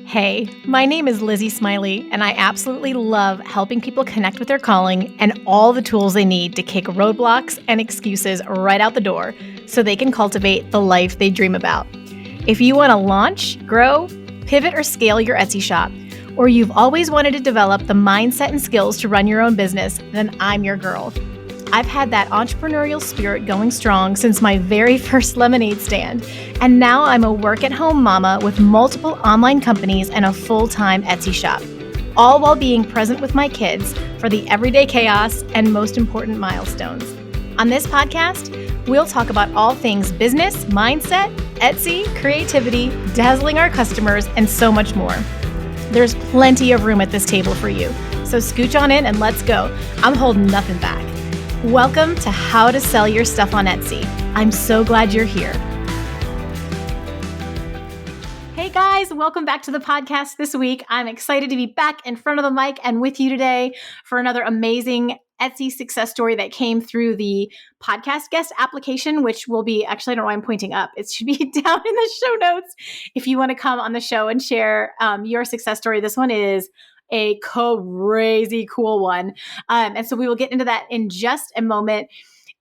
Hey, my name is Lizzie Smiley, and I absolutely love helping people connect with their calling and all the tools they need to kick roadblocks and excuses right out the door so they can cultivate the life they dream about. If you want to launch, grow, pivot, or scale your Etsy shop, or you've always wanted to develop the mindset and skills to run your own business, then I'm your girl. I've had that entrepreneurial spirit going strong since my very first lemonade stand, and now I'm a work-at-home mama with multiple online companies and a full-time Etsy shop, all while being present with my kids for the everyday chaos and most important milestones. On this podcast, we'll talk about all things business, mindset, Etsy, creativity, dazzling our customers, and so much more. There's plenty of room at this table for you, so scooch on in and let's go. I'm holding nothing back. Welcome to How to Sell Your Stuff on Etsy. I'm so glad you're here. Hey guys, welcome back to the podcast this week. I'm excited to be back in front of the mic and with you today for another amazing Etsy success story that came through the podcast guest application, which will be, actually, I don't know why I'm pointing up. It should be down in the show notes if you want to come on the show and share your success story. This one is a crazy cool one. And so we will get into that in just a moment.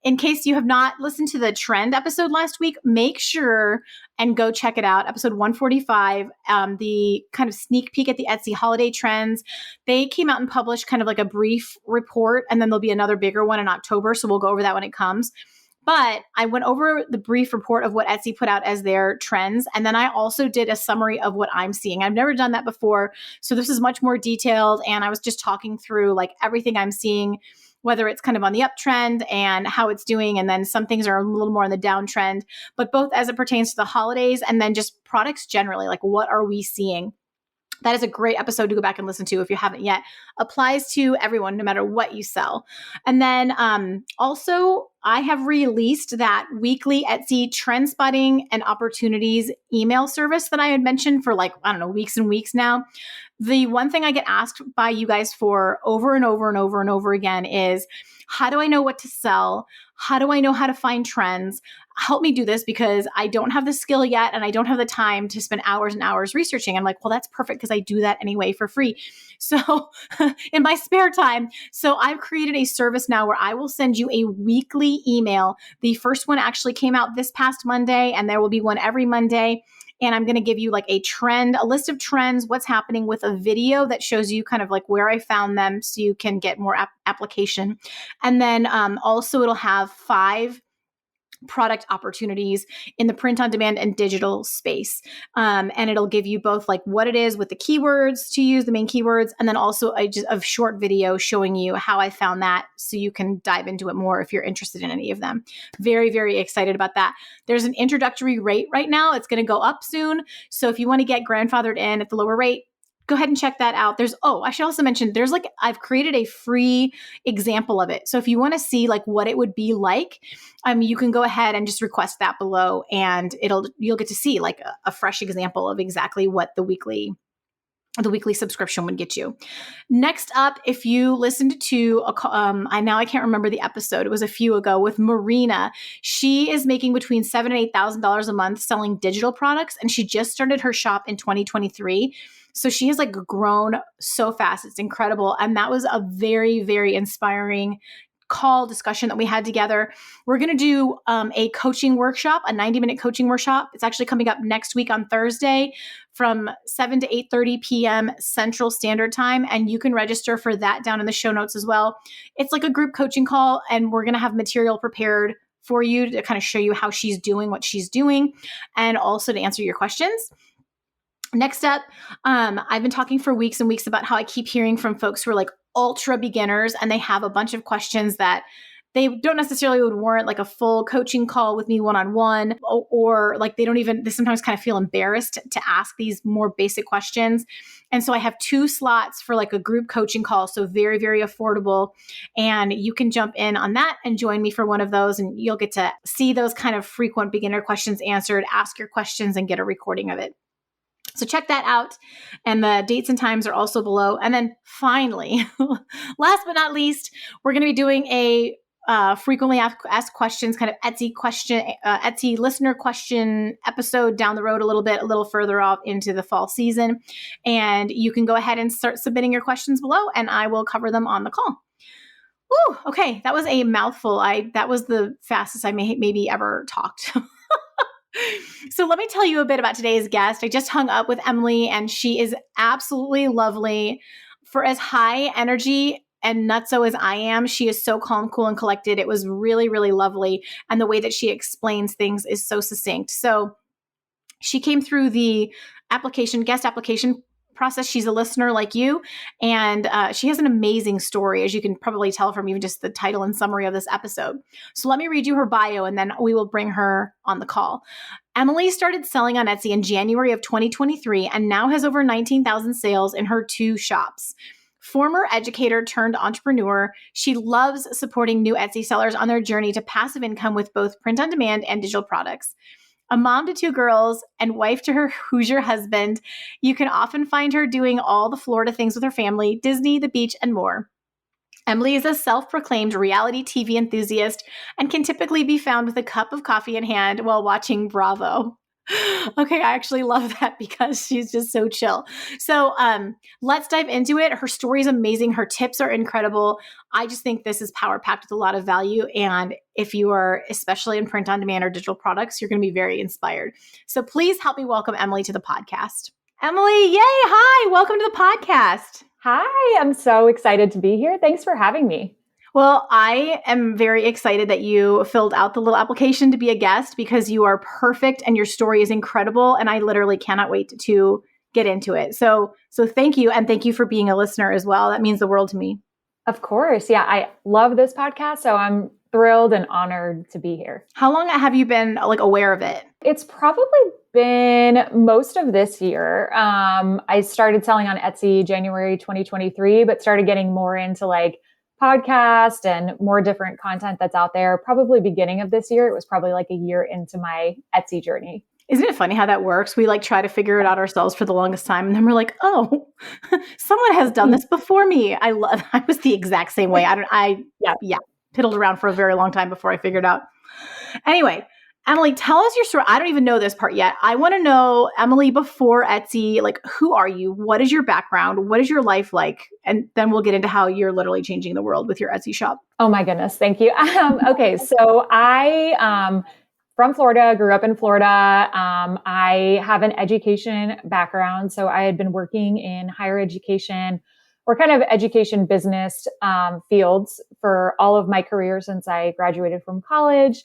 In case you have not listened to the trend episode last week, make sure and go check it out. Episode 145, the kind of sneak peek at the Etsy holiday trends. They came out and published kind of like a brief report, and then there'll be another bigger one in October. So we'll go over that when it comes. But I went over the brief report of what Etsy put out as their trends. And then I also did a summary of what I'm seeing. I've never done that before. So this is much more detailed. And I was just talking through like everything I'm seeing, whether it's kind of on the uptrend and how it's doing. And then some things are a little more on the downtrend, but both as it pertains to the holidays and then just products generally, like what are we seeing? That is a great episode to go back and listen to if you haven't yet. Applies to everyone, no matter what you sell. And then also, I have released that weekly Etsy trend spotting and opportunities email service that I had mentioned for weeks and weeks now. The one thing I get asked by you guys for over and over and over and over again is, how do I know what to sell? How do I know how to find trends? Help me do this because I don't have the skill yet and I don't have the time to spend hours and hours researching. I'm like, well, that's perfect because I do that anyway for free. So in my spare time. So I've created a service now where I will send you a weekly email. The first one actually came out this past Monday, and there will be one every Monday. And I'm going to give you like a list of trends, what's happening, with a video that shows you kind of like where I found them so you can get more application. And then also it'll have 5 product opportunities in the print on demand and digital space. And it'll give you both like what it is with the keywords to use, the main keywords, and then also a short video showing you how I found that so you can dive into it more if you're interested in any of them. Very, very excited about that. There's an introductory rate right now. It's going to go up soon. So if you want to get grandfathered in at the lower rate, go ahead and check that out. I should also mention, I've created a free example of it. So if you want to see like what it would be like, you can go ahead and just request that below, and you'll get to see like a fresh example of exactly what the weekly subscription would get you. Next up, if you listened to I can't remember the episode. It was a few ago with Marina. She is making between $7,000 and $8,000 a month selling digital products, and she just started her shop in 2023. So she has like grown so fast. It's incredible. And that was a very, very inspiring call discussion that we had together. We're going to do a coaching workshop, a 90-minute coaching workshop. It's actually coming up next week on Thursday from 7 to 8:30 p.m. Central Standard Time. And you can register for that down in the show notes as well. It's like a group coaching call, and we're going to have material prepared for you to kind of show you how she's doing what she's doing and also to answer your questions. Next up, I've been talking for weeks and weeks about how I keep hearing from folks who are like ultra beginners and they have a bunch of questions that they don't necessarily would warrant like a full coaching call with me one-on-one, or like they sometimes kind of feel embarrassed to ask these more basic questions. And so I have 2 slots for like a group coaching call. So very, very affordable. And you can jump in on that and join me for one of those. And you'll get to see those kind of frequent beginner questions answered, ask your questions, and get a recording of it. So check that out. And the dates and times are also below. And then finally, last but not least, we're going to be doing a frequently asked questions, kind of Etsy listener question episode down the road a little further off into the fall season. And you can go ahead and start submitting your questions below, and I will cover them on the call. Woo, okay, that was a mouthful. That was the fastest I maybe ever talked. So let me tell you a bit about today's guest. I just hung up with Emily, and she is absolutely lovely. For as high energy and nutso as I am, she is so calm, cool, and collected. It was really, really lovely. And the way that she explains things is so succinct. So she came through the guest application process. She's a listener like you, and she has an amazing story, as you can probably tell from even just the title and summary of this episode. So let me read you her bio, and then we will bring her on the call. Emily started selling on Etsy in January of 2023 and now has over 19,000 sales in her 2 shops. Former educator turned entrepreneur, she loves supporting new Etsy sellers on their journey to passive income with both print on demand and digital products. A mom to 2 girls and wife to her Hoosier husband, you can often find her doing all the Florida things with her family, Disney, the beach, and more. Emily is a self-proclaimed reality TV enthusiast and can typically be found with a cup of coffee in hand while watching Bravo. Okay, I actually love that because she's just so chill. So let's dive into it. Her story is amazing. Her tips are incredible. I just think this is power-packed with a lot of value. And if you are, especially in print on demand or digital products, you're going to be very inspired. So please help me welcome Emily to the podcast. Emily, yay, hi, welcome to the podcast. Hi, I'm so excited to be here. Thanks for having me. Well, I am very excited that you filled out the little application to be a guest because you are perfect and your story is incredible. And I literally cannot wait to get into it. So thank you. And thank you for being a listener as well. That means the world to me. Of course. Yeah, I love this podcast. So I'm thrilled and honored to be here. How long have you been aware of it? It's probably been most of this year. I started selling on Etsy January 2023, but started getting more into podcast and more different content that's out there. Probably beginning of this year. It was probably a year into my Etsy journey. Isn't it funny how that works? We try to figure it out ourselves for the longest time. And then we're like, oh, someone has done this before me. I was the exact same way. Piddled around for a very long time before I figured out. Anyway, Emily, tell us your story. I don't even know this part yet. I want to know, Emily, before Etsy, who are you? What is your background? What is your life like? And then we'll get into how you're literally changing the world with your Etsy shop. Oh my goodness. Thank you. Okay. So I, from Florida, grew up in Florida. I have an education background. So I had been working in higher education or kind of education business fields for all of my career since I graduated from college.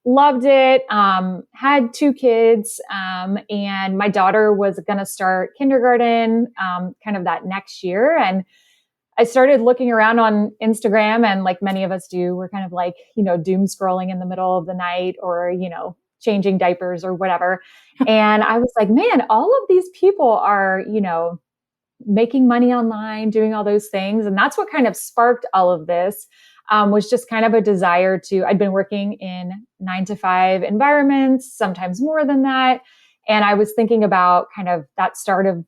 Loved it. Had 2 kids. And my daughter was going to start kindergarten kind of that next year. And I started looking around on Instagram, and like many of us do, we're kind of doom scrolling in the middle of the night or, changing diapers or whatever. And I was like, man, all of these people are, making money online, doing all those things. And that's what kind of sparked all of this. Was just kind of a desire I'd been working in 9-to-5 environments, sometimes more than that. And I was thinking about kind of that start of,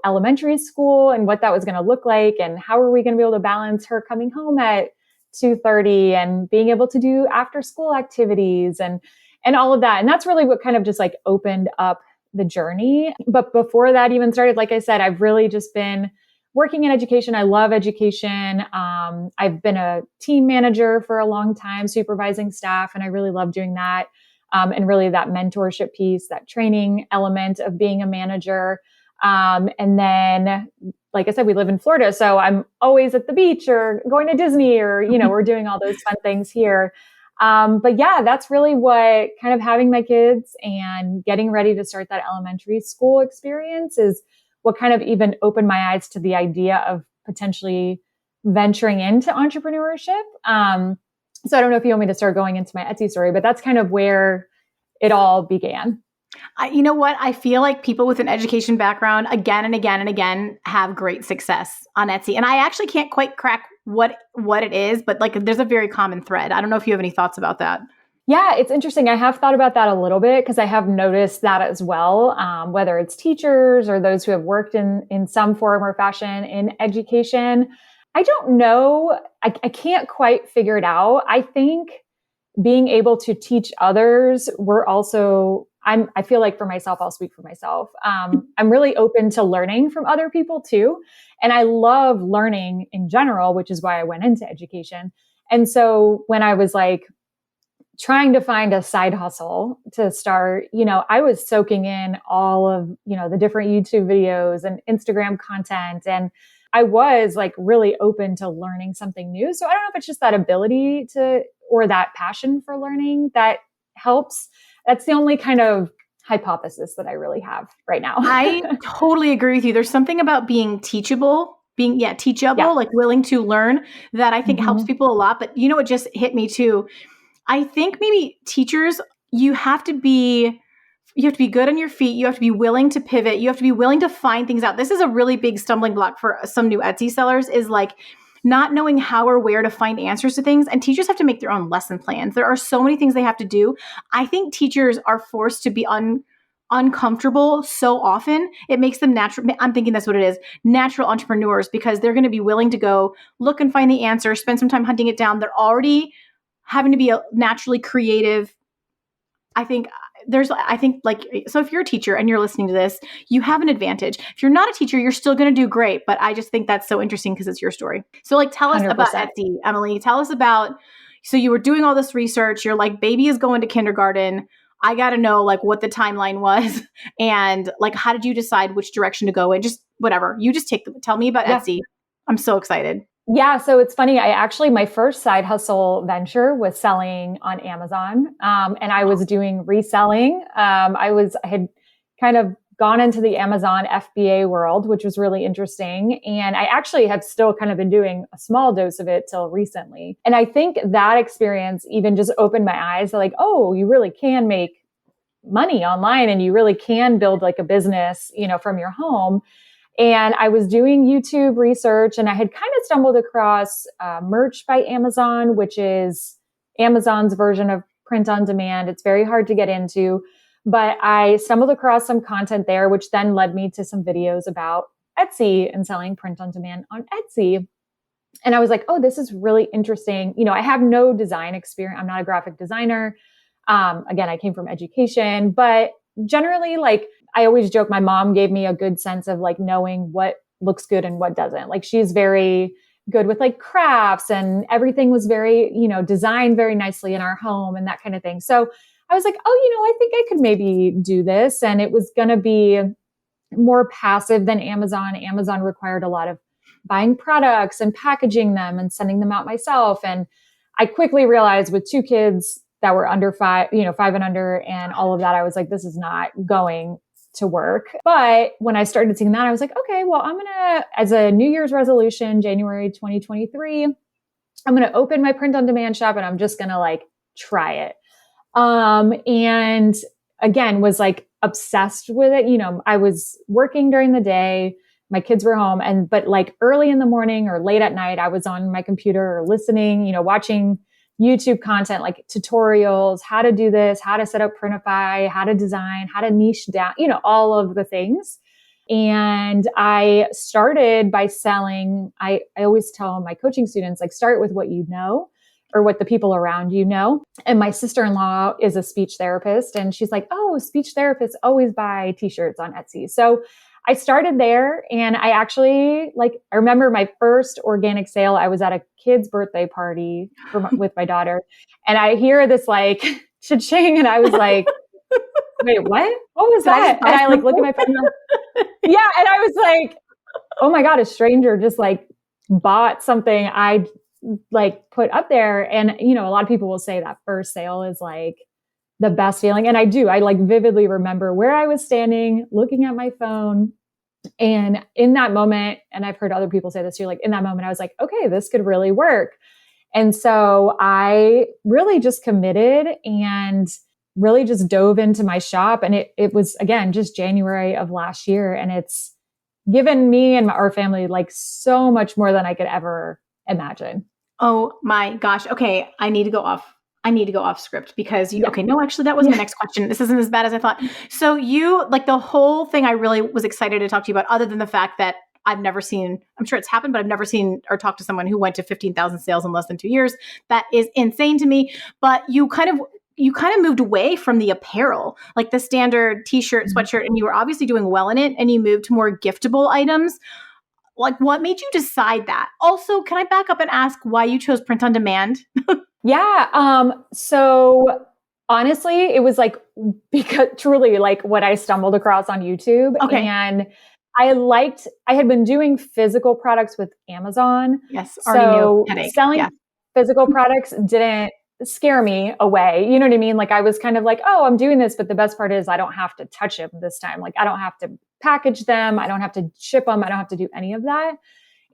elementary school and what that was going to look like. And how are we going to be able to balance her coming home at 2:30 and being able to do after school activities and all of that. And that's really what kind of just opened up the journey. But before that even started, like I said, I've really just been working in education. I love education. I've been a team manager for a long time, supervising staff, and I really love doing that. And really that mentorship piece, that training element of being a manager. And then, like I said, we live in Florida, so I'm always at the beach or going to Disney or, we're doing all those fun things here. But yeah, that's really what kind of having my kids and getting ready to start that elementary school experience is what kind of even opened my eyes to the idea of potentially venturing into entrepreneurship. So I don't know if you want me to start going into my Etsy story, but that's kind of where it all began. You know what? I feel like people with an education background again and again and again have great success on Etsy. And I actually can't quite crack what it is, but there's a very common thread. I don't know if you have any thoughts about that. Yeah, it's interesting. I have thought about that a little bit because I have noticed that as well, whether it's teachers or those who have worked in some form or fashion in education. I don't know. I can't quite figure it out. I think being able to teach others, I feel like for myself, I'll speak for myself. I'm really open to learning from other people too. And I love learning in general, which is why I went into education. And so when I was like trying to find a side hustle to start, I was soaking in all of, the different YouTube videos and Instagram content. And I was like really open to learning something new. So I don't know if it's just that ability or that passion for learning that helps. That's the only kind of hypothesis that I really have right now. I totally agree with you. There's something about being teachable, teachable, like willing to learn, that I think helps people a lot. But it just hit me too. I think maybe teachers, you have to be good on your feet. You have to be willing to pivot. You have to be willing to find things out. This is a really big stumbling block for some new Etsy sellers, is like not knowing how or where to find answers to things. And teachers have to make their own lesson plans. There are so many things they have to do. I think teachers are forced to be uncomfortable so often. It makes them natural. I'm thinking that's what it is. Natural entrepreneurs, because they're going to be willing to go look and find the answer, spend some time hunting it down. They're already having to be naturally creative. I think so if you're a teacher and you're listening to this, you have an advantage. If you're not a teacher, you're still going to do great. But I just think that's so interesting because it's your story. So like, tell us 100%. About Etsy, Emily. Tell us about, so you were doing all this research. You're like, baby is going to kindergarten. I got to know like what the timeline was and like, how did you decide which direction to go in? Just whatever. You just tell me about Etsy. I'm so excited. Yeah. So it's funny. My first side hustle venture was selling on Amazon. And I was doing reselling. I had kind of gone into the Amazon FBA world, which was really interesting. And I actually have still kind of been doing a small dose of it till recently. And I think that experience even just opened my eyes to like, oh, you really can make money online and you really can build like a business, from your home. And I was doing YouTube research and I had kind of stumbled across Merch by Amazon, which is Amazon's version of print on demand. It's very hard to get into, but I stumbled across some content there, which then led me to some videos about Etsy and selling print on demand on Etsy. And I was like, oh, this is really interesting. I have no design experience. I'm not a graphic designer. Again, I came from education, but generally, like, I always joke, my mom gave me a good sense of like knowing what looks good and what doesn't. Like she's very good with like crafts and everything was very, designed very nicely in our home and that kind of thing. So I was like, oh, I think I could maybe do this. And it was going to be more passive than Amazon. Amazon required a lot of buying products and packaging them and sending them out myself. And I quickly realized with 2 kids that were under 5 and under and all of that, I was like, this is not going to work. But when I started seeing that, I was like, okay, well, I'm going to, as a New Year's resolution, January 2023, I'm going to open my print on demand shop and I'm just going to like try it. And again, was like obsessed with it. I was working during the day, my kids were home but like early in the morning or late at night, I was on my computer or listening, watching YouTube content, like tutorials, how to do this, how to set up Printify, how to design, how to niche down, all of the things. And I started by selling, I always tell my coaching students, like start with what you know or what the people around you know. And my sister-in-law is a speech therapist and she's like, oh, speech therapists always buy t-shirts on Etsy. So I started there and I actually I remember my first organic sale. I was at a kid's birthday party with my daughter and I hear this like cha-ching and I was like, wait, what? What was that? And I look at my phone. Yeah. And I was like, oh my God, a stranger just like bought something I like put up there. And, a lot of people will say that first sale is like the best feeling. And I do. I like vividly remember where I was standing, looking at my phone. And in that moment, and I've heard other people say this too, like in that moment, I was like, okay, this could really work. And so I really just committed and really just dove into my shop. And it was, again, just January of last year. And it's given me and our family like so much more than I could ever imagine. Oh my gosh. Okay. I need to go off script because okay, no, actually that was my next question. This isn't as bad as I thought. So you, like the whole thing I really was excited to talk to you about, other than the fact that I've never seen, I'm sure it's happened, but I've never seen or talked to someone who went to 15,000 sales in less than 2 years. That is insane to me. But you kind of moved away from the apparel, like the standard t-shirt, sweatshirt, and you were obviously doing well in it, and you moved to more giftable items. Like, what made you decide that? Also, can I back up and ask why you chose print on demand? Yeah. So honestly, it was like, because truly like what I stumbled across on YouTube. Okay. And I had been doing physical products with Amazon. Yes. Already knew. Headache. Selling physical products didn't scare me away. You know what I mean? Like I was kind of like, oh, I'm doing this, but the best part is I don't have to touch them this time. Like I don't have to package them. I don't have to ship them. I don't have to do any of that.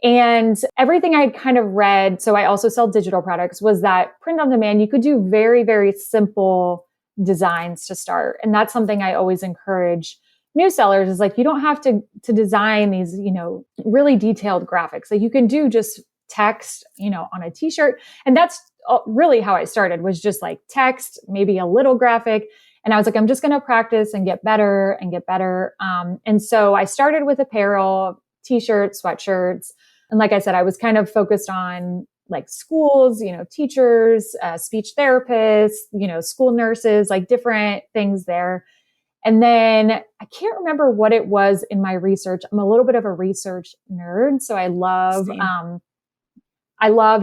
And everything I had kind of read, so I also sell digital products, was that print on demand, you could do very, very simple designs to start. And that's something I always encourage new sellers, is like, you don't have to design these, really detailed graphics. Like you can do just text, on a t-shirt. And that's really how I started, was just like text, maybe a little graphic. And I was like, I'm just going to practice and get better and get better. And so I started with apparel, t-shirts, sweatshirts. And like I said, I was kind of focused on like schools, teachers, speech therapists, school nurses, like different things there. And then I can't remember what it was in my research. I'm a little bit of a research nerd. So I love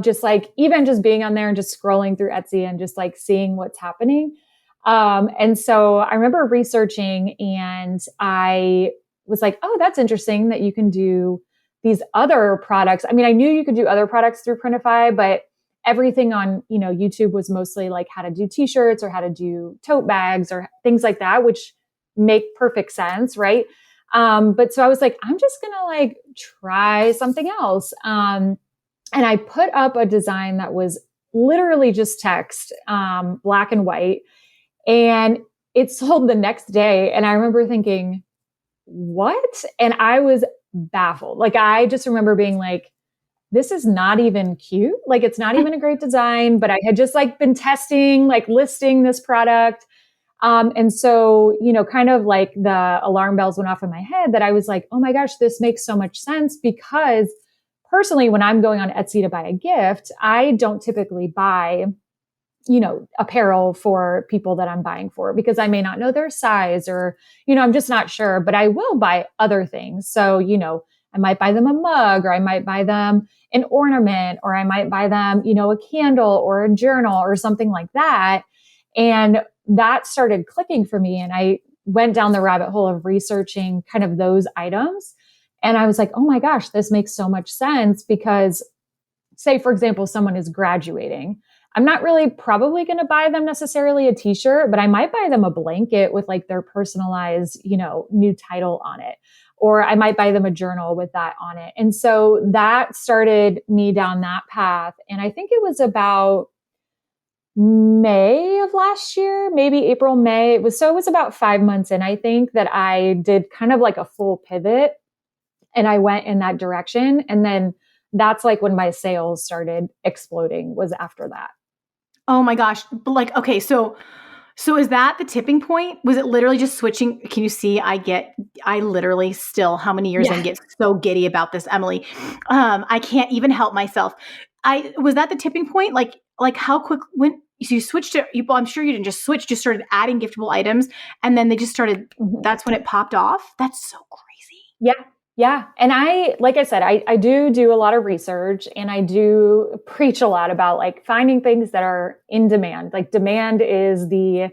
just like, even just being on there and just scrolling through Etsy and just like seeing what's happening. And so I remember researching, and I was like, oh, that's interesting that you can do these other products. I mean, I knew you could do other products through Printify, but everything on, YouTube was mostly like how to do t-shirts or how to do tote bags or things like that, which make perfect sense. Right. But so I was like, I'm just going to like try something else. And I put up a design that was literally just text, black and white, and it sold the next day. And I remember thinking, what? And I was baffled. Like, I just remember being like, this is not even cute. Like, it's not even a great design, but I had just like been testing, like listing this product. And so, kind of like the alarm bells went off in my head that I was like, oh my gosh, this makes so much sense, because personally, when I'm going on Etsy to buy a gift, I don't typically buy, apparel for people that I'm buying for, because I may not know their size, or, I'm just not sure, but I will buy other things. So, I might buy them a mug, or I might buy them an ornament, or I might buy them, a candle or a journal or something like that. And that started clicking for me. And I went down the rabbit hole of researching kind of those items. And I was like, oh my gosh, this makes so much sense, because say, for example, someone is graduating. I'm not really probably going to buy them necessarily a t-shirt, but I might buy them a blanket with like their personalized, new title on it. Or I might buy them a journal with that on it. And so that started me down that path. And I think it was about May of last year, maybe April, May. It was about 5 months in, I think, that I did kind of like a full pivot, and I went in that direction. And then that's like when my sales started exploding, was after that. Oh my gosh. But like, okay, so is that the tipping point? Was it literally just switching? Can you see, I literally still, how many years in, get so giddy about this, Emily. I can't even help myself. Was that the tipping point? Like how quick, when so you switched to, I'm sure you didn't just switch, just started adding giftable items, and then they just started, that's when it popped off. That's so crazy. Yeah. Yeah. And like I said, I do a lot of research, and I do preach a lot about like finding things that are in demand. Like, demand is the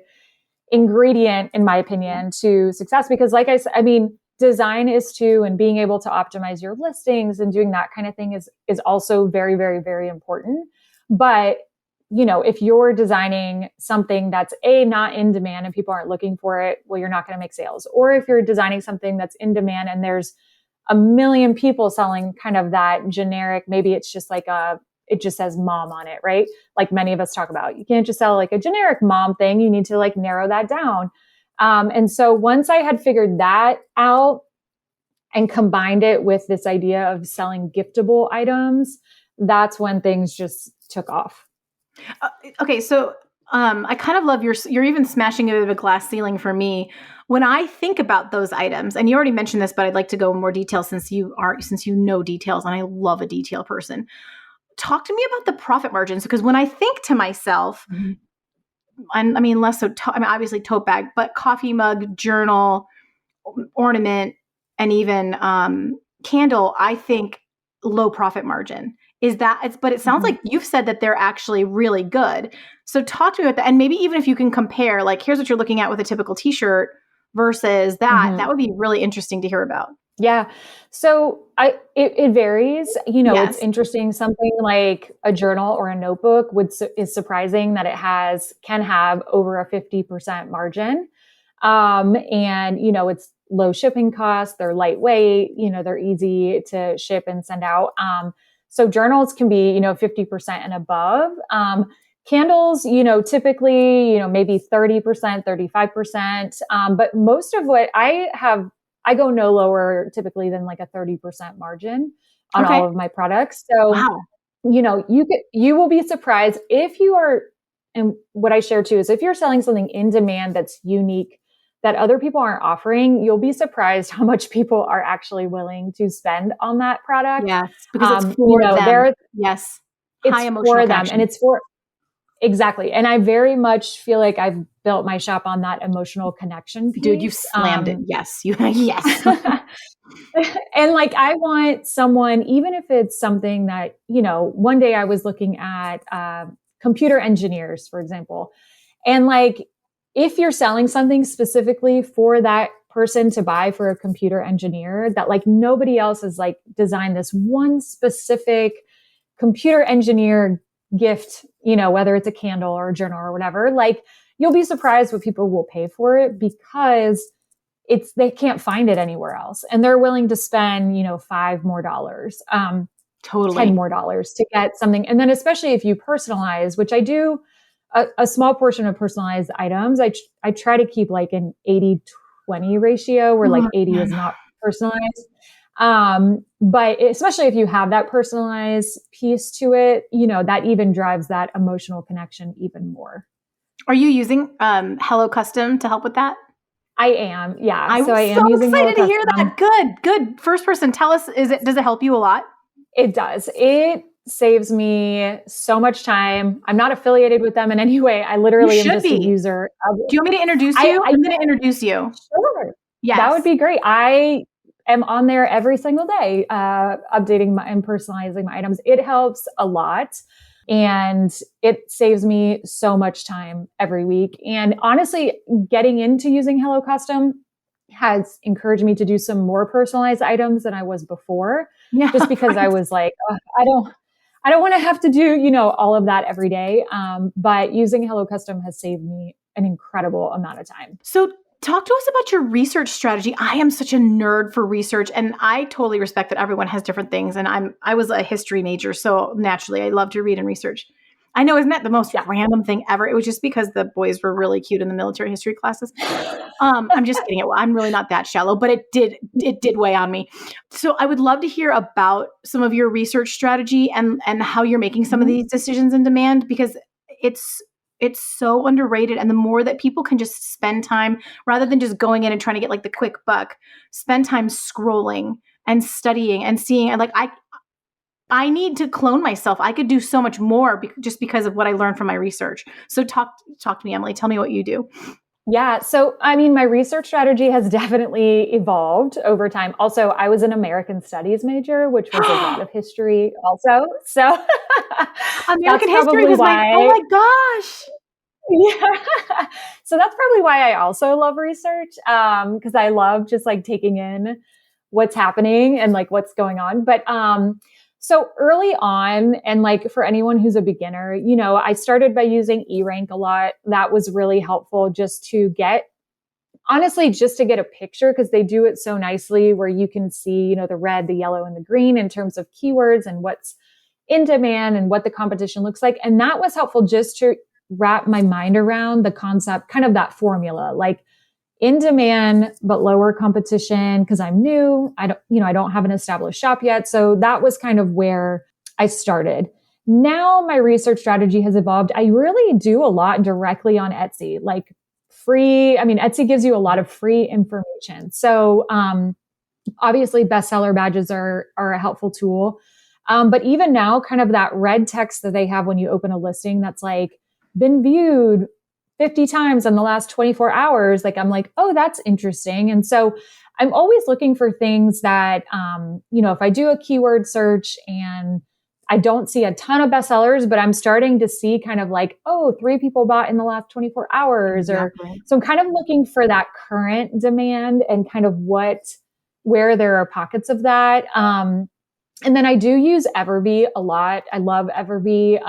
ingredient, in my opinion, to success, because like I said, I mean, design is too, and being able to optimize your listings and doing that kind of thing is also very, very, very important. But, if you're designing something that's not in demand and people aren't looking for it, well, you're not going to make sales. Or if you're designing something that's in demand and there's a million people selling kind of that generic, maybe it's just like it just says mom on it, right? Like many of us talk about, you can't just sell like a generic mom thing. You need to like narrow that down. And so once I had figured that out and combined it with this idea of selling giftable items, that's when things just took off. Okay. So I kind of love you're even smashing a bit of a glass ceiling for me. When I think about those items, and you already mentioned this, but I'd like to go in more detail since you know details, and I love a detail person. Talk to me about the profit margins, because when I think to myself, I mean, less so, I mean, obviously tote bag, but coffee mug, journal, ornament, and even candle, I think low profit margin. But it sounds like you've said that they're actually really good. So talk to me about that. And maybe even if you can compare, like, here's what you're looking at with a typical t-shirt versus that would be really interesting to hear about. Yeah. So it varies, Yes. It's interesting. Something like a journal or a notebook is surprising that can have over a 50% margin. And it's low shipping costs. They're lightweight, they're easy to ship and send out. So journals can be, 50% and above. Candles, typically, maybe 30%, 35%. But most of what I go no lower typically than like a 30% margin on all of my products. So, you will be surprised if you are, and what I share too is if you're selling something in demand that's unique that other people aren't offering, you'll be surprised how much people are actually willing to spend on that product. Yes, because it's for them. Yes. High emotional connection. And it's for, exactly. And I very much feel like I've built my shop on that emotional connection piece. Dude, you slammed it. Yes. Yes. And like, I want someone, even if it's something that, one day I was looking at computer engineers, for example, and like, if you're selling something specifically for that person to buy for a computer engineer, that like nobody else has like designed this one specific computer engineer gift, whether it's a candle or a journal or whatever, like you'll be surprised what people will pay for it because they can't find it anywhere else. And they're willing to spend, $5 more, totally $10 more to get something. And then especially if you personalize, which I do, a small portion of personalized items, I try to keep like an 80-20 ratio where like 80 is not personalized. But especially if you have that personalized piece to it, that even drives that emotional connection even more. Are you using Hello Custom to help with that? I am. Yeah. I'm so excited to hear that. Good. First person, tell us, does it help you a lot? It does. It saves me so much time. I'm not affiliated with them in any way. I literally am just a user. Do you want me to introduce you? I'm going to introduce you. Sure. Yes. That would be great. I am on there every single day, updating and personalizing my items. It helps a lot. And it saves me so much time every week. And honestly, getting into using Hello Custom has encouraged me to do some more personalized items than I was before. Yeah, just because I was like, I don't want to have to do, all of that every day. But using Hello Custom has saved me an incredible amount of time. So talk to us about your research strategy. I am such a nerd for research, and I totally respect that everyone has different things. And I was a history major, so naturally I love to read and research. I know, isn't that the most random thing ever? It was just because the boys were really cute in the military history classes. I'm just kidding. I'm really not that shallow, but it did weigh on me. So I would love to hear about some of your research strategy and how you're making some of these decisions in demand, because it's so underrated. And the more that people can just spend time, rather than just going in and trying to get like the quick buck, spend time scrolling and studying and seeing. And like, I need to clone myself. I could do so much more just because of what I learned from my research. So talk to me, Emily. Tell me what you do. Yeah. So, I mean, my research strategy has definitely evolved over time. Also, I was an American Studies major, which was a lot of history also. So American history was oh my gosh. Yeah. So that's probably why I also love research. Cause I love just like taking in what's happening and like what's going on. But, so early on, and like for anyone who's a beginner, I started by using eRank a lot. That was really helpful just to get a picture, because they do it so nicely where you can see, the red, the yellow, and the green in terms of keywords and what's in demand and what the competition looks like. And that was helpful just to wrap my mind around the concept, kind of that formula, like in demand, but lower competition, because I'm new. I don't have an established shop yet. So that was kind of where I started. Now my research strategy has evolved. I really do a lot directly on Etsy, like Etsy gives you a lot of free information. So, obviously bestseller badges are a helpful tool. But even now, kind of that red text that they have when you open a listing that's like been viewed 50 times in the last 24 hours, like I'm like, oh, that's interesting. And so I'm always looking for things that, if I do a keyword search and I don't see a ton of bestsellers, but I'm starting to see kind of like, oh, 3 people bought in the last 24 hours. Exactly. So I'm kind of looking for that current demand and kind of where there are pockets of that. And then I do use Everbee a lot. I love Everbee.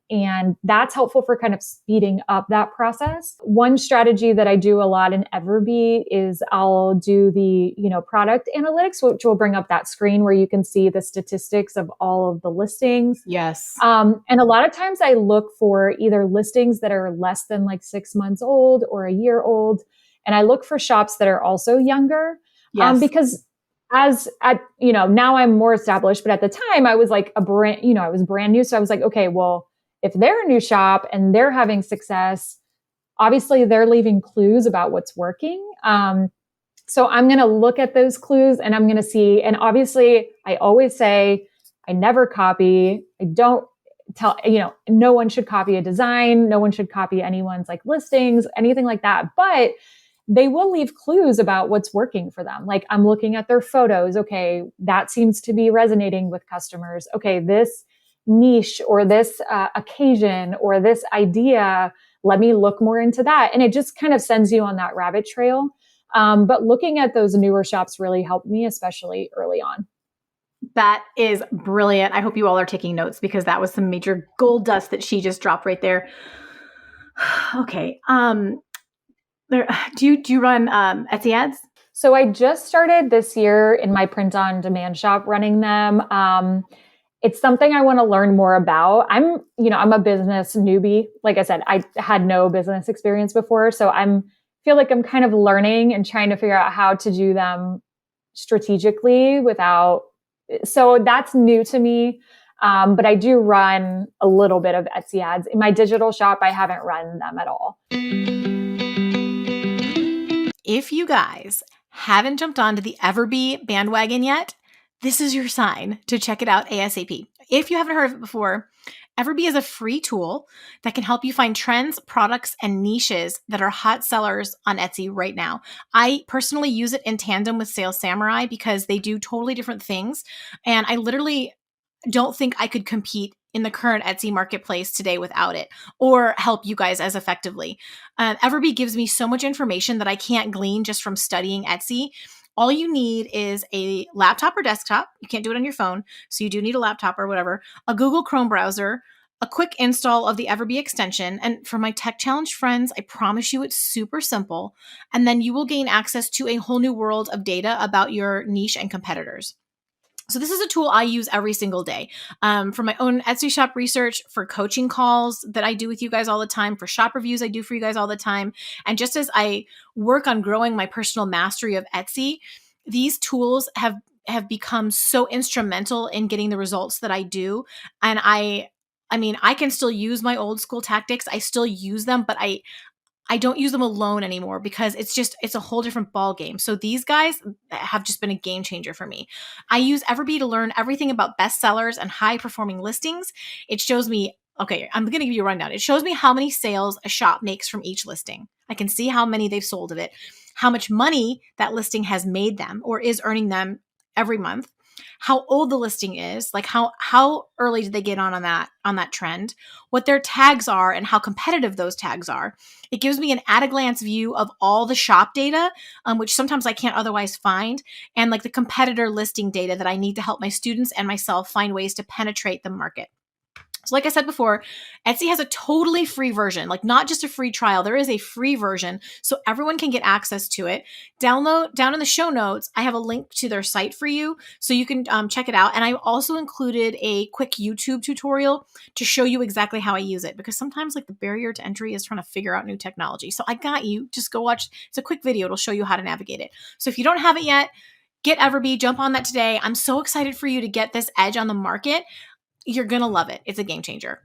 And that's helpful for kind of speeding up that process. One strategy that I do a lot in Everbee is I'll do the, product analytics, which will bring up that screen where you can see the statistics of all of the listings. Yes. And a lot of times I look for either listings that are less than like 6 months old or a year old. And I look for shops that are also younger. Yes. Because now I'm more established, but at the time I was like I was brand new. So I was like, okay, well, if they're a new shop and they're having success, obviously they're leaving clues about what's working. So I'm going to look at those clues and I'm going to see, and obviously I always say, I never copy. I don't tell, no one should copy a design. No one should copy anyone's like listings, anything like that. But they will leave clues about what's working for them. Like I'm looking at their photos. Okay, that seems to be resonating with customers. Okay, this niche or this occasion or this idea, let me look more into that. And it just kind of sends you on that rabbit trail. But looking at those newer shops really helped me, especially early on. That is brilliant. I hope you all are taking notes because that was some major gold dust that she just dropped right there. Okay. Do you run Etsy ads? So I just started this year in my print on demand shop running them. It's something I want to learn more about. I'm a business newbie. Like I said, I had no business experience before. So feel like I'm kind of learning and trying to figure out how to do them strategically so that's new to me. But I do run a little bit of Etsy ads. In my digital shop, I haven't run them at all. If you guys haven't jumped onto the Everbee bandwagon yet, this is your sign to check it out ASAP. If you haven't heard of it before, Everbee is a free tool that can help you find trends, products, and niches that are hot sellers on Etsy right now. I personally use it in tandem with Sales Samurai because they do totally different things. And I literally don't think I could compete in the current Etsy marketplace today without it or help you guys as effectively. Everbee gives me so much information that I can't glean just from studying Etsy. All you need is a laptop or desktop. You can't do it on your phone, so you do need a laptop or whatever, a Google Chrome browser, a quick install of the Everbee extension. And for my tech challenge friends, I promise you it's super simple. And then you will gain access to a whole new world of data about your niche and competitors. So this is a tool I use every single day for my own Etsy shop research, for coaching calls that I do with you guys all the time, for shop reviews I do for you guys all the time. And just as I work on growing my personal mastery of Etsy, these tools have become so instrumental in getting the results that I do. And I can still use my old school tactics. I still use them, but I don't use them alone anymore because it's a whole different ball game. So these guys have just been a game changer for me. I use Everbee to learn everything about bestsellers and high performing listings. It shows me, okay, I'm going to give you a rundown. It shows me how many sales a shop makes from each listing. I can see how many they've sold of it, how much money that listing has made them or is earning them every month, how old the listing is, like how early did they get on that trend, what their tags are and how competitive those tags are. It gives me an at-a-glance view of all the shop data, which sometimes I can't otherwise find, and like the competitor listing data that I need to help my students and myself find ways to penetrate the market. So like I said before, Etsy has a totally free version, like not just a free trial. There is a free version so everyone can get access to it. Down in the show notes, I have a link to their site for you so you can check it out. And I also included a quick YouTube tutorial to show you exactly how I use it because sometimes like the barrier to entry is trying to figure out new technology. So I got you. Just go watch. It's a quick video. It'll show you how to navigate it. So if you don't have it yet, get Everbee, jump on that today. I'm so excited for you to get this edge on the market. you're going to love it. It's a game changer.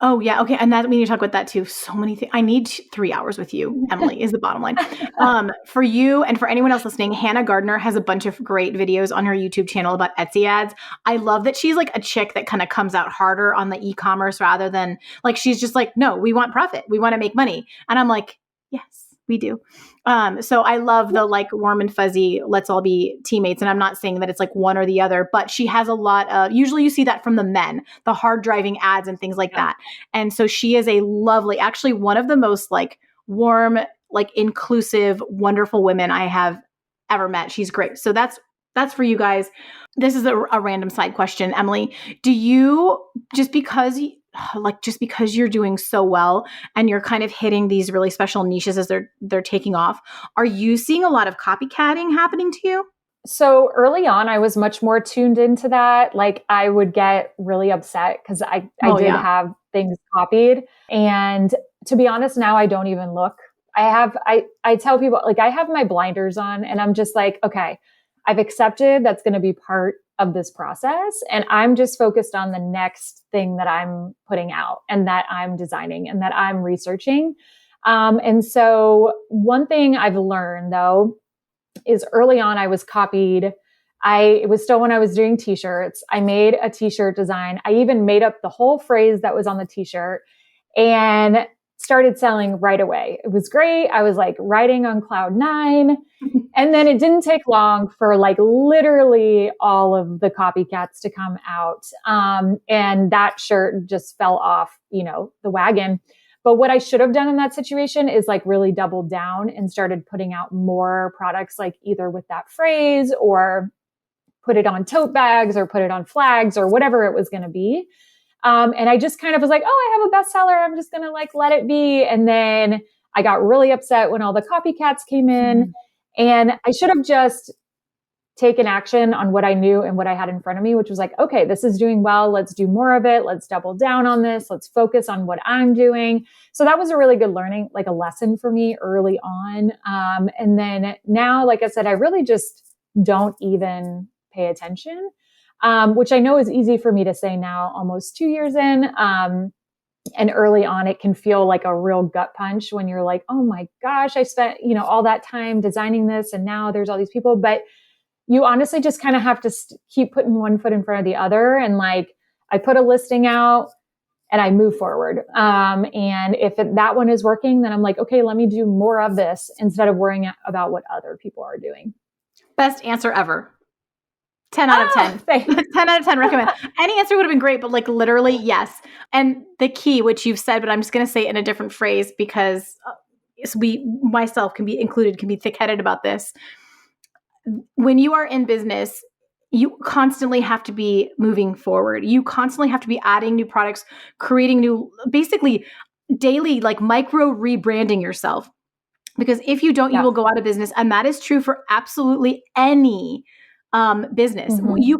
Oh yeah. Okay. And that, we need to talk about that too. So many things. I need 3 hours with you, Emily, is the bottom line. For you and for anyone else listening, Hannah Gardner has a bunch of great videos on her YouTube channel about Etsy ads. I love that she's like a chick that kind of comes out harder on the e-commerce rather than like, she's just like, no, we want profit. We want to make money. And I'm like, yes, we do. So I love the like warm and fuzzy, let's all be teammates. And I'm not saying that it's like one or the other, but she has a lot of, usually you see that from the men, the hard driving ads and things like that. And so she is a lovely, actually one of the most like warm, like inclusive, wonderful women I have ever met. She's great. So that's for you guys. This is a random side question, Emily. Do you, just because you're doing so well and you're kind of hitting these really special niches as they're taking off, are you seeing a lot of copycatting happening to you? So early on, I was much more tuned into that. Like I would get really upset because I did have things copied. And to be honest, now I don't even look. I tell people, like, I have my blinders on and I'm just like, okay, I've accepted that's going to be part of this process. And I'm just focused on the next thing that I'm putting out and that I'm designing and that I'm researching. And so one thing I've learned though, is early on I was copied. It was still when I was doing t-shirts. I made a t-shirt design. I even made up the whole phrase that was on the t-shirt and started selling right away. It was great. I was like riding on cloud 9. And then it didn't take long for like literally all of the copycats to come out. And that shirt just fell off, the wagon. But what I should have done in that situation is like really doubled down and started putting out more products, like either with that phrase or put it on tote bags or put it on flags or whatever it was going to be. And I just kind of was like, oh, I have a bestseller. I'm just going to like let it be. And then I got really upset when all the copycats came in. And I should have just taken action on what I knew and what I had in front of me, which was like, okay, this is doing well. Let's do more of it. Let's double down on this. Let's focus on what I'm doing. So that was a really good learning, like a lesson for me early on. And then now, like I said, I really just don't even pay attention, which I know is easy for me to say now, almost 2 years in. And early on, it can feel like a real gut punch when you're like, oh my gosh, I spent, all that time designing this and now there's all these people. But you honestly just kind of have to keep putting one foot in front of the other. And like, I put a listing out and I move forward. And if that one is working, then I'm like, okay, let me do more of this instead of worrying about what other people are doing. Best answer ever. 10 out of 10. Thanks. 10 out of 10 recommend. Any answer would have been great, but like literally, yes. And the key, which you've said, but I'm just going to say it in a different phrase because myself can be included, can be thick-headed about this. When you are in business, you constantly have to be moving forward. You constantly have to be adding new products, creating new, basically daily, like micro rebranding yourself. Because if you don't, you will go out of business. And that is true for absolutely any business. Mm-hmm. You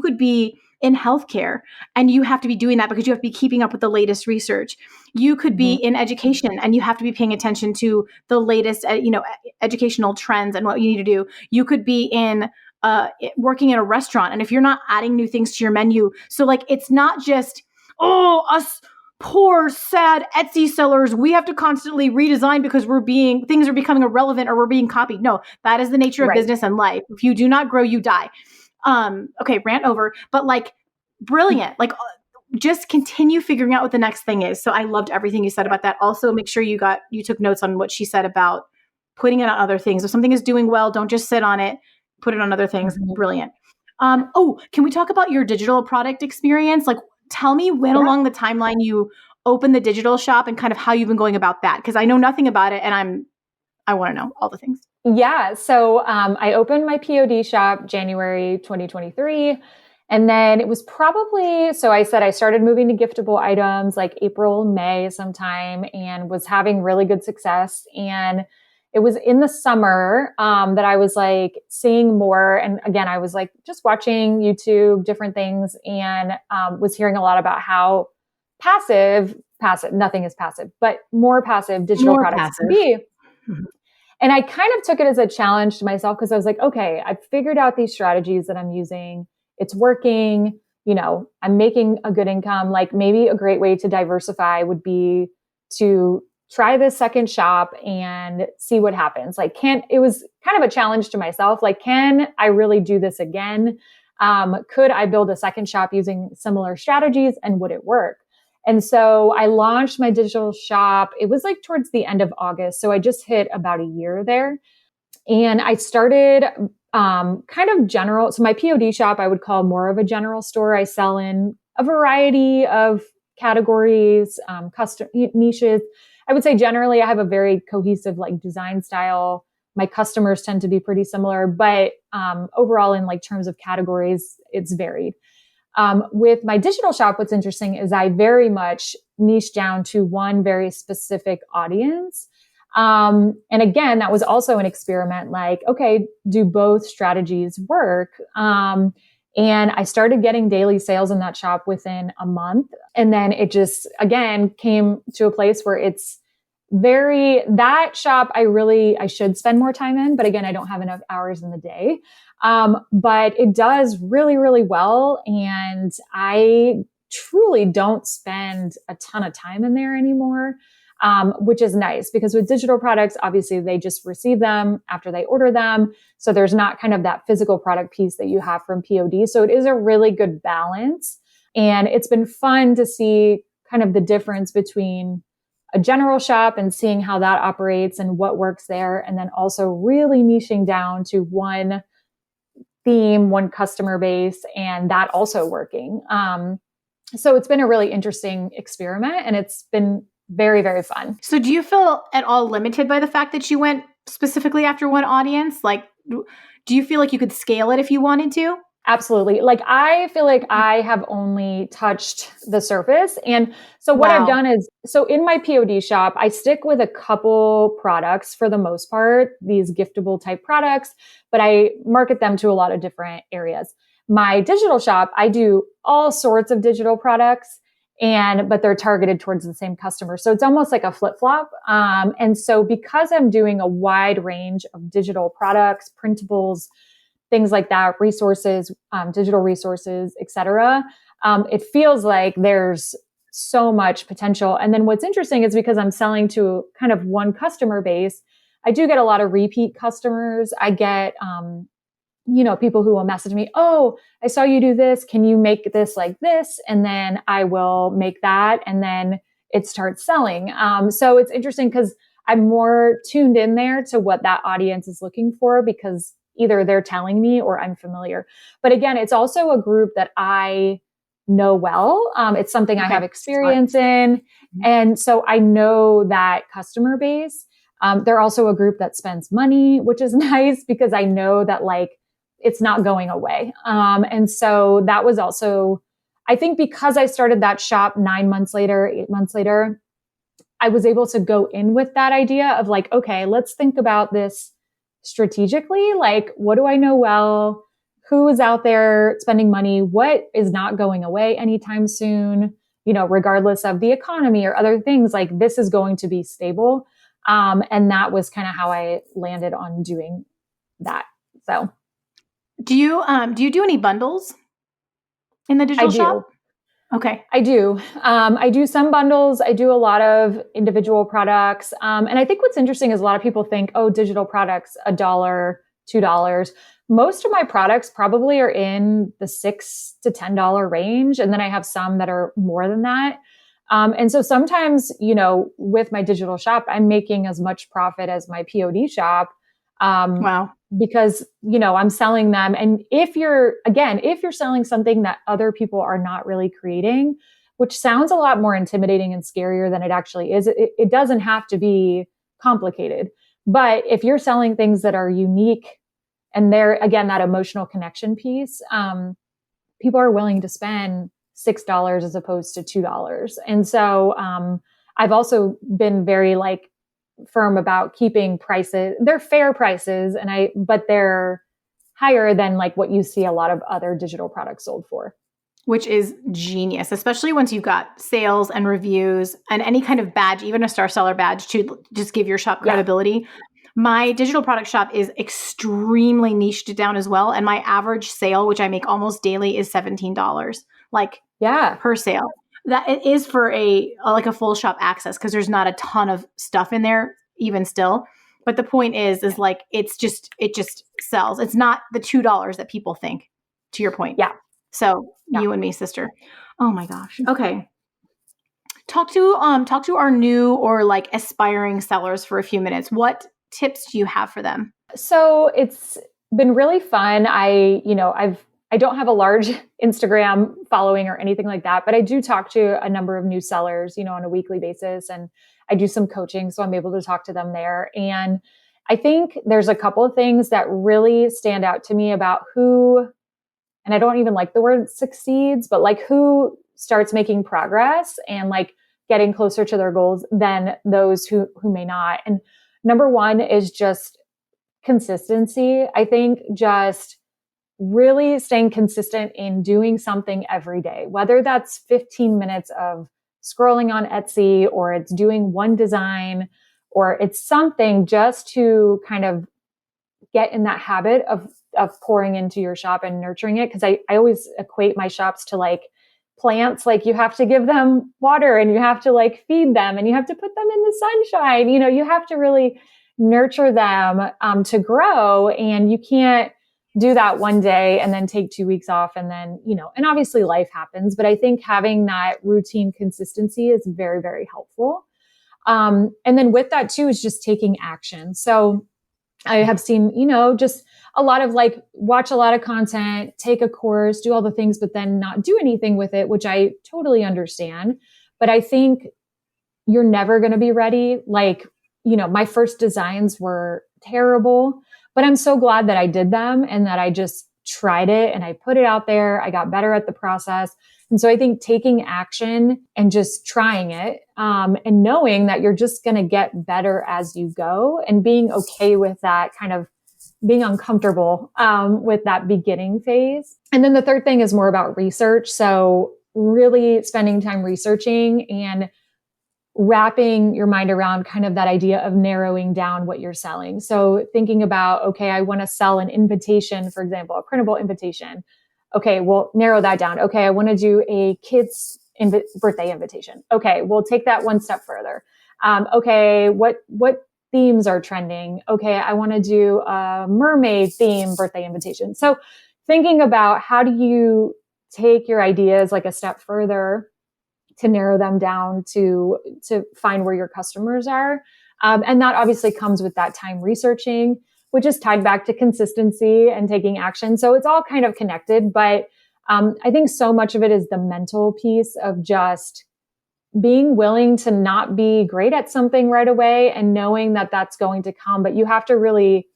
could be in healthcare and you have to be doing that because you have to be keeping up with the latest research. You could be in education and you have to be paying attention to the latest, educational trends and what you need to do. You could be in working in a restaurant. And if you're not adding new things to your menu, so like, it's not just, us poor, sad Etsy sellers, we have to constantly redesign because things are becoming irrelevant or we're being copied. No, that is the nature of business and life. If you do not grow, you die. Okay, rant over, but like brilliant. Like just continue figuring out what the next thing is. So I loved everything you said about that. Also make sure you took notes on what she said about putting it on other things. If something is doing well, don't just sit on it, put it on other things. Mm-hmm. Brilliant. Can we talk about your digital product experience? Like tell me when along the timeline you opened the digital shop and kind of how you've been going about that. Cause I know nothing about it and I want to know all the things. Yeah. So I opened my POD shop January 2023. And then it was I said I started moving to giftable items like April, May sometime and was having really good success. And it was in the summer that I was like seeing more. And again, I was like just watching YouTube, different things, and was hearing a lot about how passive, nothing is passive, but more passive digital products can be. Mm-hmm. And I kind of took it as a challenge to myself because I was like, okay, I've figured out these strategies that I'm using. it's working, I'm making a good income. Like maybe a great way to diversify would be to try this second shop and see what happens. Like, it was kind of a challenge to myself. Like, can I really do this again? Could I build a second shop using similar strategies, and would it work? And so I launched my digital shop. It was like towards the end of August. So I just hit about a year there. And I started kind of general. So my POD shop, I would call more of a general store. I sell in a variety of categories, custom niches. I would say generally I have a very cohesive like design style. My customers tend to be pretty similar, but overall in like terms of categories, it's varied. With my digital shop, what's interesting is I very much niche down to one very specific audience. And again, that was also an experiment, like, okay, do both strategies work? And I started getting daily sales in that shop within a month. And then it just, again, came to a place where that shop, I should spend more time in, but again, I don't have enough hours in the day. But it does really, really well. And I truly don't spend a ton of time in there anymore. Which is nice because with digital products, obviously they just receive them after they order them. So there's not kind of that physical product piece that you have from POD. So it is a really good balance. And it's been fun to see kind of the difference between a general shop and seeing how that operates and what works there. And then also really niching down to one theme, one customer base, and that also working. So it's been a really interesting experiment, and it's been very, very fun. So do you feel at all limited by the fact that you went specifically after one audience? Like, do you feel like you could scale it if you wanted to? Absolutely. Like, I feel like I have only touched the surface. And so what I've done is, so in my POD shop, I stick with a couple products for the most part, these giftable type products, but I market them to a lot of different areas. My digital shop, I do all sorts of digital products, but they're targeted towards the same customer. So it's almost like a flip-flop. And so because I'm doing a wide range of digital products, printables, things like that, resources, digital resources, et cetera, it feels like there's so much potential. And then what's interesting is because I'm selling to kind of one customer base, I do get a lot of repeat customers. I get, people who will message me, oh, I saw you do this. Can you make this like this? And then I will make that. And then it starts selling. So it's interesting because I'm more tuned in there to what that audience is looking for because either they're telling me or I'm familiar. But again, it's also a group that I know well. It's something I have experience in. And so I know that customer base. They're also a group that spends money, which is nice because I know that like, it's not going away. And so that was also, I think because I started that shop 8 months later, I was able to go in with that idea of like, okay, let's think about this strategically. Like, what do I know well? Who is out there spending money? What is not going away anytime soon? Regardless of the economy or other things, like this is going to be stable. And that was kind of how I landed on doing that. So. Do you do any bundles in the digital shop? Okay. I do. I do some bundles. I do a lot of individual products. And I think what's interesting is a lot of people think, oh, digital products, $1, $2. Most of my products probably are in the $6 to $10 range. And then I have some that are more than that. And so sometimes, with my digital shop, I'm making as much profit as my POD shop. Wow. Because, I'm selling them. And if you're selling something that other people are not really creating, which sounds a lot more intimidating and scarier than it actually is, it doesn't have to be complicated. But if you're selling things that are unique and they're, again, that emotional connection piece, people are willing to spend $6 as opposed to $2. And so, I've also been very firm about keeping prices. They're fair prices but they're higher than what you see a lot of other digital products sold for. Which is genius, especially once you've got sales and reviews and any kind of badge, even a star seller badge to just give your shop credibility. My digital product shop is extremely niched down as well. And my average sale, which I make almost daily, is $17, like per sale. That it is for like a full shop access because there's not a ton of stuff in there even still. But the point is like it just sells. It's not the $2 that people think, to your point. Yeah. So you and me, sister. Oh my gosh. Okay. Talk to our new or like aspiring sellers for a few minutes. What tips do you have for them? So it's been really fun. I don't have a large Instagram following or anything like that, but I do talk to a number of new sellers, on a weekly basis, and I do some coaching, so I'm able to talk to them there. And I think there's a couple of things that really stand out to me about who, and I don't even like the word succeeds, but like who starts making progress and like getting closer to their goals than those who may not. And number one is just consistency. I think just really staying consistent in doing something every day, whether that's 15 minutes of scrolling on Etsy, or it's doing one design, or it's something just to kind of get in that habit of pouring into your shop and nurturing it. Cause I always equate my shops to like plants. Like you have to give them water and you have to like feed them and you have to put them in the sunshine. You have to really nurture them to grow, and you can't do that one day and then take 2 weeks off. And then, and obviously life happens, but I think having that routine consistency is very, very helpful. And then with that too, is just taking action. So I have seen, just a lot of like watch a lot of content, take a course, do all the things, but then not do anything with it, which I totally understand. But I think you're never going to be ready. Like, my first designs were terrible, but I'm so glad that I did them and that I just tried it and I put it out there. I got better at the process. And so I think taking action and just trying it, and knowing that you're just going to get better as you go, and being okay with that, kind of being uncomfortable with that beginning phase. And then the third thing is more about research. So really spending time researching and wrapping your mind around kind of that idea of narrowing down what you're selling. So thinking about, okay, I want to sell an invitation, for example, a printable invitation. Okay, we'll narrow that down. Okay, I want to do a kid's birthday invitation. Okay, we'll take that one step further. Okay, what themes are trending? Okay, I want to do a mermaid theme birthday invitation. So thinking about how do you take your ideas like a step further to narrow them down to find where your customers are. And that obviously comes with that time researching, which is tied back to consistency and taking action. So it's all kind of connected, but I think so much of it is the mental piece of just being willing to not be great at something right away and knowing that that's going to come, but you have to really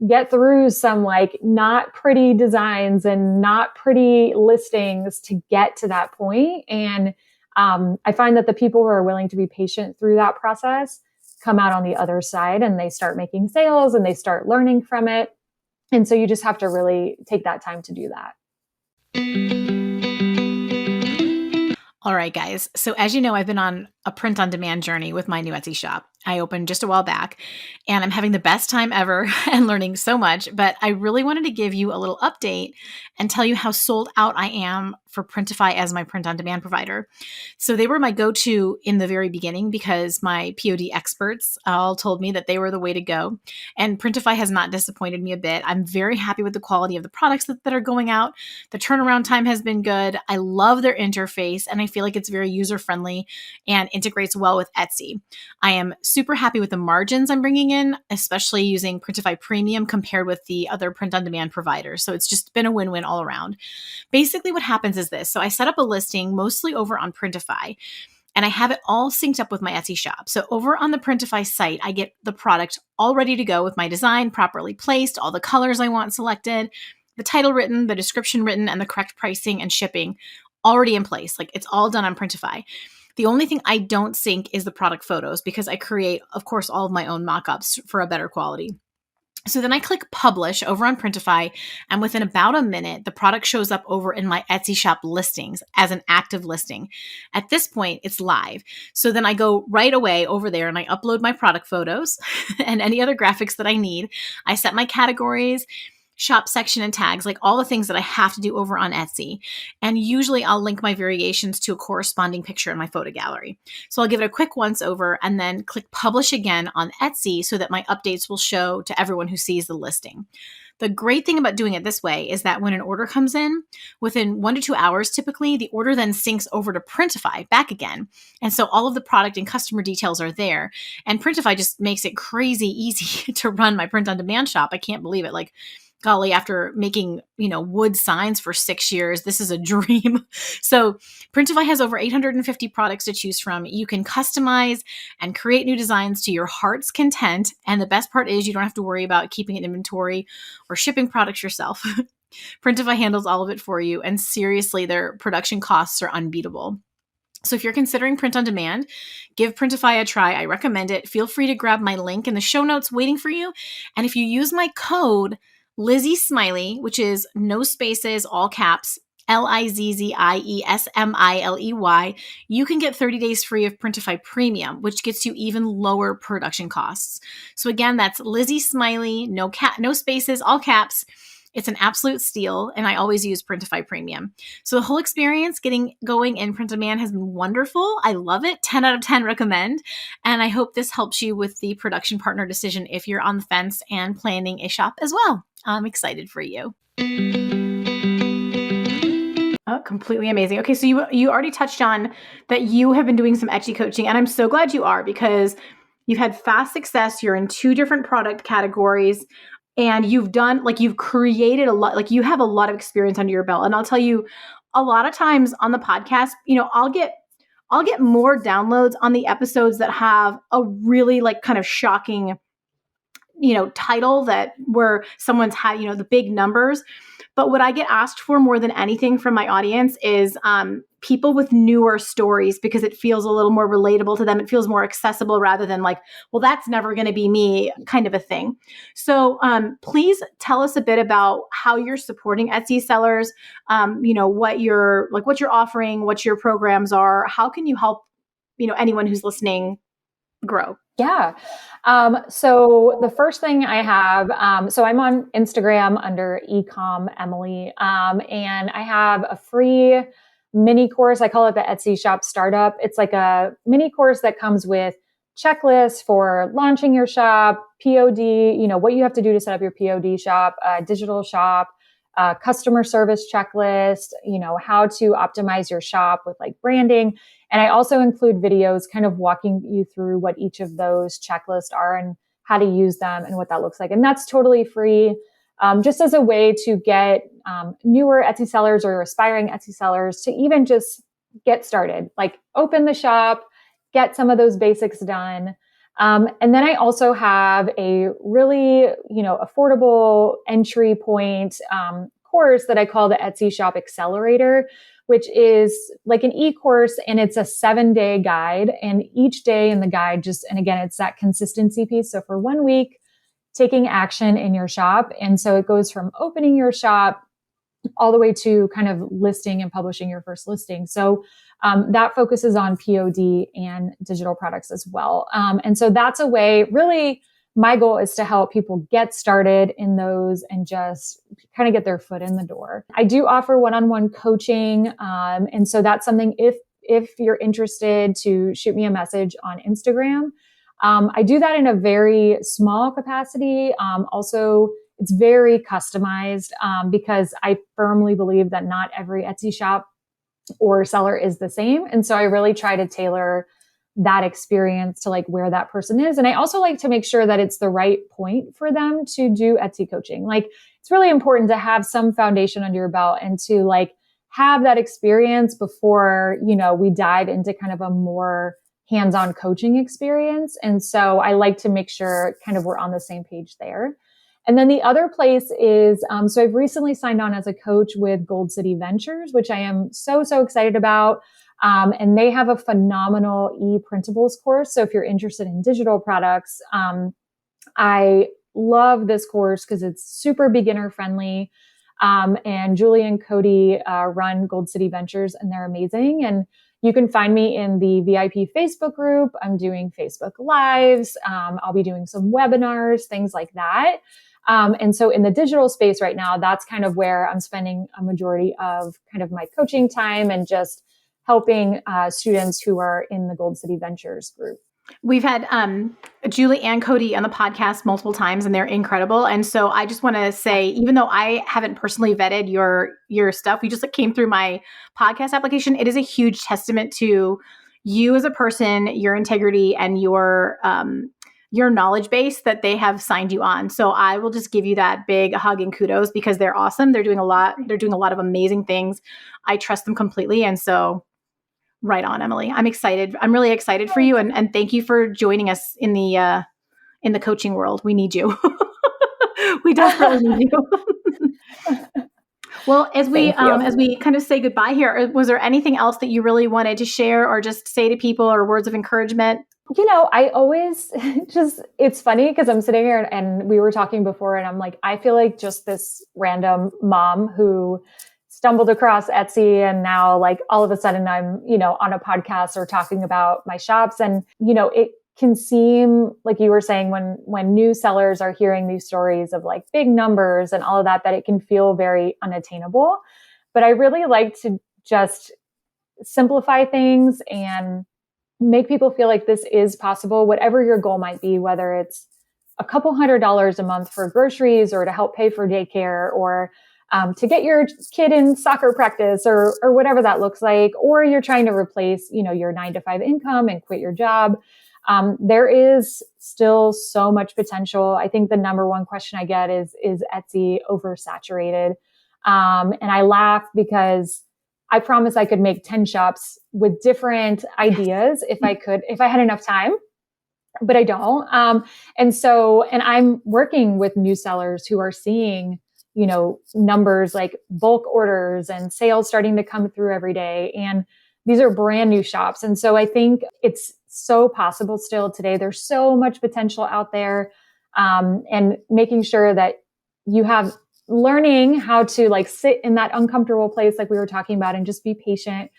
get through some like not pretty designs and not pretty listings to get to that point. And I find that the people who are willing to be patient through that process come out on the other side and they start making sales and they start learning from it. And so you just have to really take that time to do that. All right, guys. So as you know, I've been on a print on demand journey with my new Etsy shop. I opened just a while back and I'm having the best time ever and learning so much, but I really wanted to give you a little update and tell you how sold out I am for Printify as my print on demand provider. So they were my go-to in the very beginning because my POD experts all told me that they were the way to go. And Printify has not disappointed me a bit. I'm very happy with the quality of the products that are going out. The turnaround time has been good. I love their interface and I feel like it's very user-friendly and integrates well with Etsy. I am super happy with the margins I'm bringing in, especially using Printify Premium compared with the other print-on-demand providers. So it's just been a win-win all around. Basically what happens is this. So I set up a listing mostly over on Printify and I have it all synced up with my Etsy shop. So over on the Printify site, I get the product all ready to go with my design properly placed, all the colors I want selected, the title written, the description written, and the correct pricing and shipping already in place. Like it's all done on Printify. The only thing I don't sync is the product photos because I create, of course, all of my own mock-ups for a better quality. So then I click publish over on Printify, and within about a minute, the product shows up over in my Etsy shop listings as an active listing. At this point, it's live. So then I go right away over there and I upload my product photos and any other graphics that I need. I set my categories, shop section, and tags, like all the things that I have to do over on Etsy. And usually I'll link my variations to a corresponding picture in my photo gallery. So I'll give it a quick once over and then click publish again on Etsy so that my updates will show to everyone who sees the listing. The great thing about doing it this way is that when an order comes in, within 1 to 2 hours, typically, the order then syncs over to Printify back again. And so all of the product and customer details are there. And Printify just makes it crazy easy to run my print on demand shop. I can't believe it. Like, golly, after making, wood signs for 6 years, this is a dream. So Printify has over 850 products to choose from. You can customize and create new designs to your heart's content. And the best part is you don't have to worry about keeping an inventory or shipping products yourself. Printify handles all of it for you. And seriously, their production costs are unbeatable. So if you're considering print on demand, give Printify a try. I recommend it. Feel free to grab my link in the show notes waiting for you. And if you use my code Lizzie Smiley, which is no spaces, all caps, LIZZIESMILEY, you can get 30 days free of Printify Premium, which gets you even lower production costs. So again, that's Lizzie Smiley, no spaces, all caps. It's an absolute steal, and I always use Printify Premium. So the whole experience getting going in print on demand has been wonderful. I love it. 10 out of 10 recommend. And I hope this helps you with the production partner decision if you're on the fence and planning a shop as well. I'm excited for you. Oh, completely amazing. Okay, so you already touched on that you have been doing some Etsy coaching, and I'm so glad you are because you've had fast success. You're in 2 different product categories. And you've created a lot, like you have a lot of experience under your belt. And I'll tell you, a lot of times on the podcast, I'll get more downloads on the episodes that have a really like kind of shocking, title that where someone's had, the big numbers. But what I get asked for more than anything from my audience is people with newer stories because it feels a little more relatable to them. It feels more accessible rather than like, well, that's never going to be me kind of a thing. So please tell us a bit about how you're supporting Etsy sellers, what you're offering, what your programs are. How can you help, anyone who's listening grow? Yeah. So the first thing I have, so I'm on Instagram under Ecomm Emily, and I have a free mini course. I call it the Etsy Shop Startup. It's like a mini course that comes with checklists for launching your shop, POD, what you have to do to set up your POD shop, digital shop, customer service checklist, how to optimize your shop with like branding. And I also include videos kind of walking you through what each of those checklists are and how to use them and what that looks like. And that's totally free, just as a way to get newer Etsy sellers or aspiring Etsy sellers to even just get started, like open the shop, get some of those basics done. And then I also have a really, affordable entry point course that I call the Etsy Shop Accelerator, which is like an e-course, and it's a 7-day guide. And each day in the guide and again, it's that consistency piece. So for 1 week, taking action in your shop. And so it goes from opening your shop all the way to kind of listing and publishing your first listing. So that focuses on POD and digital products as well. And so that's a way, really, my goal is to help people get started in those and just kind of get their foot in the door. I do offer one-on-one coaching. And so that's something if you're interested to shoot me a message on Instagram. I do that in a very small capacity. Also, it's very customized because I firmly believe that not every Etsy shop or seller is the same. And so I really try to tailor that experience to like where that person is. And I also like to make sure that it's the right point for them to do Etsy coaching. Like it's really important to have some foundation under your belt and to like have that experience before, we dive into kind of a more hands-on coaching experience. And so I like to make sure kind of we're on the same page there. And then the other place is, so I've recently signed on as a coach with Gold City Ventures, which I am so excited about. And they have a phenomenal e-printables course. So if you're interested in digital products, I love this course because it's super beginner friendly. And Julie and Cody run Gold City Ventures, and they're amazing. And you can find me in the VIP Facebook group. I'm doing Facebook Lives. I'll be doing some webinars, things like that. And so in the digital space right now, that's kind of where I'm spending a majority of kind of my coaching time and just helping students who are in the Gold City Ventures group. We've had Julie and Cody on the podcast multiple times, and they're incredible. And so I just want to say, even though I haven't personally vetted your stuff, we just came through my podcast application. It is a huge testament to you as a person, your integrity, and your knowledge base that they have signed you on. So I will just give you that big hug and kudos because they're awesome. They're doing a lot. They're doing a lot of amazing things. I trust them completely, and so. Right on, Emily. I'm excited. I'm really excited for you. And thank you for joining us in the coaching world. We need you. We desperately need you. Well, as we kind of say goodbye here, was there anything else that you really wanted to share or just say to people or words of encouragement? I always it's funny because I'm sitting here and we were talking before and I'm like, I feel like just this random mom who stumbled across Etsy and now like all of a sudden I'm, on a podcast or talking about my shops. And, it can seem like you were saying when new sellers are hearing these stories of like big numbers and all of that it can feel very unattainable. But I really like to just simplify things and make people feel like this is possible, whatever your goal might be, whether it's a couple $100s a month for groceries or to help pay for daycare or to get your kid in soccer practice or whatever that looks like, or you're trying to replace, your 9-to-5 income and quit your job. There is still so much potential. I think the number one question I get is Etsy oversaturated? And I laugh because I promise I could make 10 shops with different ideas if I had enough time, but I don't. And I'm working with new sellers who are seeing numbers like bulk orders and sales starting to come through every day. And these are brand new shops. And so I think it's so possible still today. There's so much potential out there. And making sure that you have learning how to like sit in that uncomfortable place, like we were talking about, and just be patient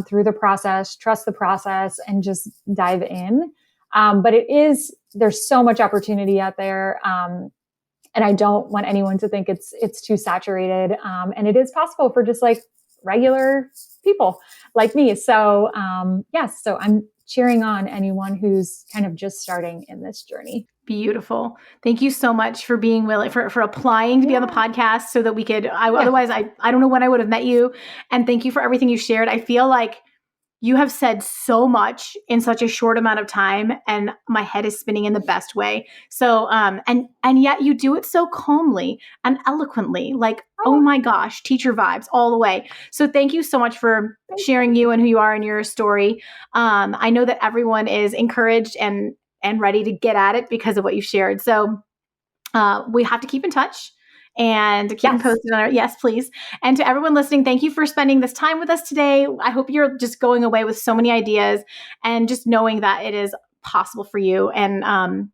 through the process, trust the process, and just dive in. But there's so much opportunity out there. And I don't want anyone to think it's too saturated. And it is possible for just like regular people like me. So, so I'm cheering on anyone who's kind of just starting in this journey. Beautiful. Thank you so much for being willing, for applying to be on the podcast so that we could, otherwise I don't know when I would have met you. And thank you for everything you shared. I feel like you have said so much in such a short amount of time, and my head is spinning in the best way. So, and yet you do it so calmly and eloquently, like, oh my gosh, teacher vibes all the way. So thank you so much for sharing you and who you are and your story. I know that everyone is encouraged and ready to get at it because of what you shared. So, we have to keep in touch. And keep them posted on our, yes, please. And to everyone listening, thank you for spending this time with us today. I hope you're just going away with so many ideas and just knowing that it is possible for you. And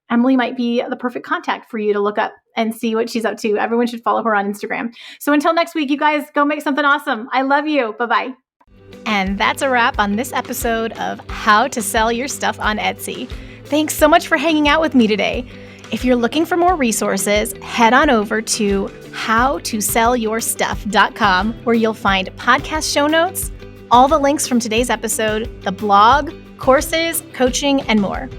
Emily might be the perfect contact for you to look up and see what she's up to. Everyone should follow her on Instagram. So until next week, you guys go make something awesome. I love you. Bye-bye. And that's a wrap on this episode of How to Sell Your Stuff on Etsy. Thanks so much for hanging out with me today. If you're looking for more resources, head on over to howtosellyourstuff.com, where you'll find podcast show notes, all the links from today's episode, the blog, courses, coaching, and more.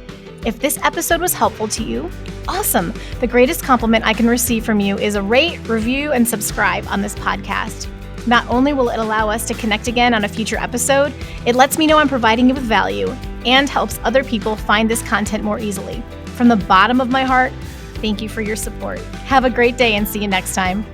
If this episode was helpful to you, awesome. The greatest compliment I can receive from you is a rate, review, and subscribe on this podcast. Not only will it allow us to connect again on a future episode, it lets me know I'm providing you with value and helps other people find this content more easily. From the bottom of my heart, thank you for your support. Have a great day and see you next time.